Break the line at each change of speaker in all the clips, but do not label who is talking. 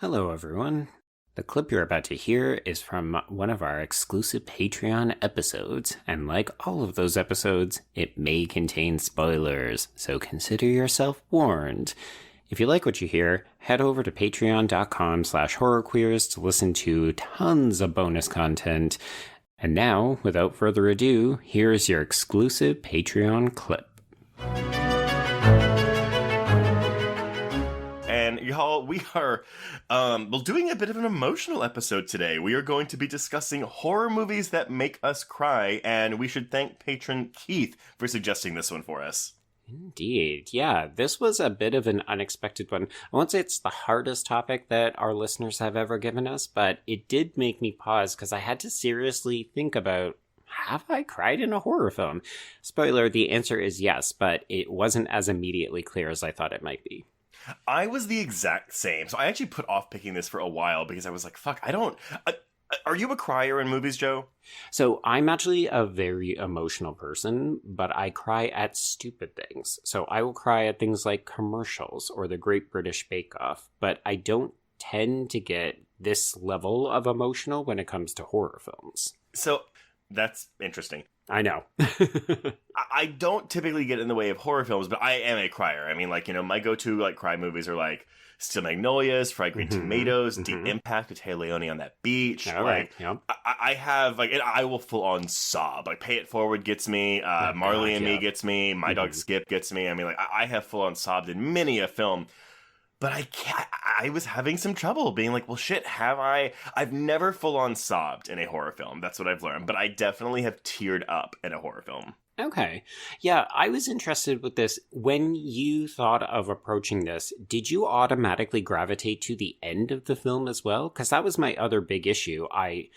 Hello, everyone. The clip you're about to hear is from one of our exclusive Patreon episodes, and like all of those episodes, it may contain spoilers, so consider yourself warned. If you like what you hear, head over to patreon.com/horrorqueers to listen to tons of bonus content. And now, without further ado, here's your exclusive Patreon clip.
And y'all, we are doing a bit of an emotional episode today. We are going to be discussing horror movies that make us cry, and we should thank patron Keith for suggesting this one for us.
Indeed. Yeah, this was a bit of an unexpected one. I won't say it's the hardest topic that our listeners have ever given us, but it did make me pause because I had to seriously think about, have I cried in a horror film? Spoiler, the answer is yes, but it wasn't as immediately clear as I thought it might be.
I was the exact same. So I actually put off picking this for a while because I was like, fuck, are you a crier in movies, Joe?
So I'm actually a very emotional person, but I cry at stupid things. So I will cry at things like commercials or the Great British Bake Off, but I don't tend to get this level of emotional when it comes to horror films.
So that's interesting.
I know.
I don't typically get in the way of horror films, but I am a crier. I mean, my go-to cry movies are Still Magnolias, Fried Green Tomatoes, Deep Impact with Tay Leone on that beach.
All right. Yep.
I have and I will full on sob. Pay It Forward gets me. Marley and Me gets me. My Dog Skip gets me. I mean, I have full on sobbed in many a film. But I was having some trouble being like, well, shit, have I? I've never full-on sobbed in a horror film. That's what I've learned. But I definitely have teared up in a horror film.
Okay. Yeah, I was interested with this. When you thought of approaching this, did you automatically gravitate to the end of the film as well? Because that was my other big issue. I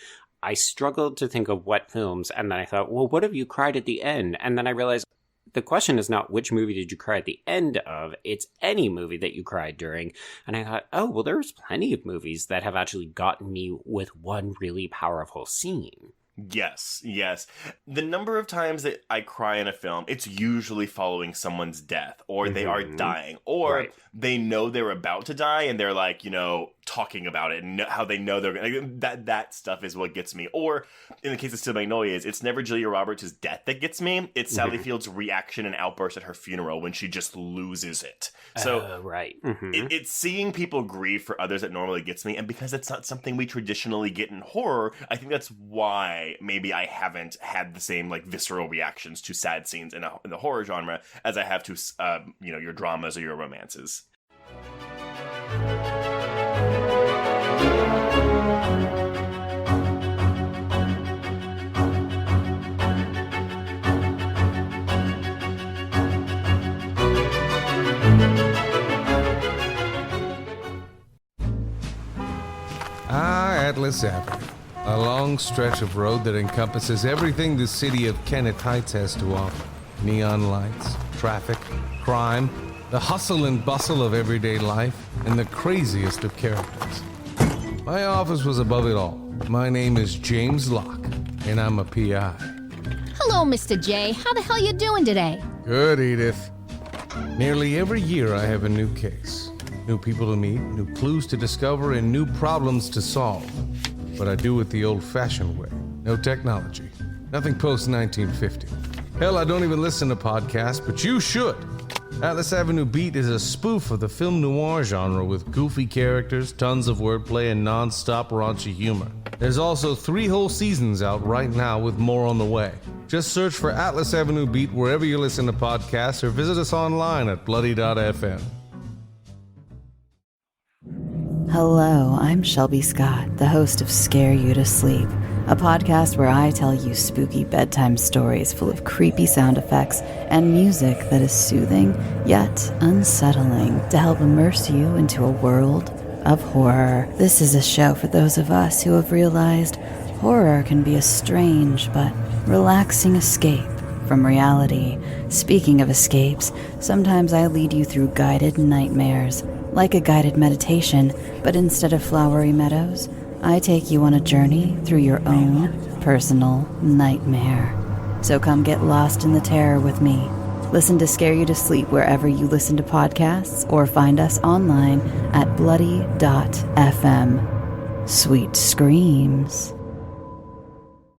struggled to think of what films, and then I thought, well, what have you cried at the end? And then I realized, the question is not which movie did you cry at the end of, it's any movie that you cried during. And I thought, oh, well, there's plenty of movies that have actually gotten me with one really powerful scene.
Yes. The number of times that I cry in a film, it's usually following someone's death, or they are dying, or they know they're about to die, and they're talking about it and how they know they're going to... That stuff is what gets me. Or, in the case of Still Magnolias, it's never Julia Roberts' death that gets me. It's Sally Field's reaction and outburst at her funeral when she just loses it. So, it's seeing people grieve for others that normally gets me, and because it's not something we traditionally get in horror, I think that's why maybe I haven't had the same visceral reactions to sad scenes in the horror genre as I have to your dramas or your romances.
Atlas Avenue, a long stretch of road that encompasses everything the city of Kennett Heights has to offer. Neon lights, traffic, crime, the hustle and bustle of everyday life, and the craziest of characters. My office was above it all. My name is James Locke, and I'm a PI.
Hello, Mr. J. How the hell you doing today?
Good, Edith. Nearly every year I have a new case. New people to meet, new clues to discover, and new problems to solve. But I do it the old-fashioned way. No technology. Nothing post-1950. Hell, I don't even listen to podcasts, but you should. Atlas Avenue Beat is a spoof of the film noir genre with goofy characters, tons of wordplay, and non-stop raunchy humor. There's also 3 whole seasons out right now with more on the way. Just search for Atlas Avenue Beat wherever you listen to podcasts or visit us online at bloody.fm.
Hello, I'm Shelby Scott, the host of Scare You to Sleep, a podcast where I tell you spooky bedtime stories full of creepy sound effects and music that is soothing yet unsettling to help immerse you into a world of horror. This is a show for those of us who have realized horror can be a strange but relaxing escape from reality. Speaking of escapes, sometimes I lead you through guided nightmares, like a guided meditation, but instead of flowery meadows, I take you on a journey through your own personal nightmare. So come get lost in the terror with me Listen to Scare You to Sleep wherever you listen to podcasts or find us online at bloody.fm. Sweet screams.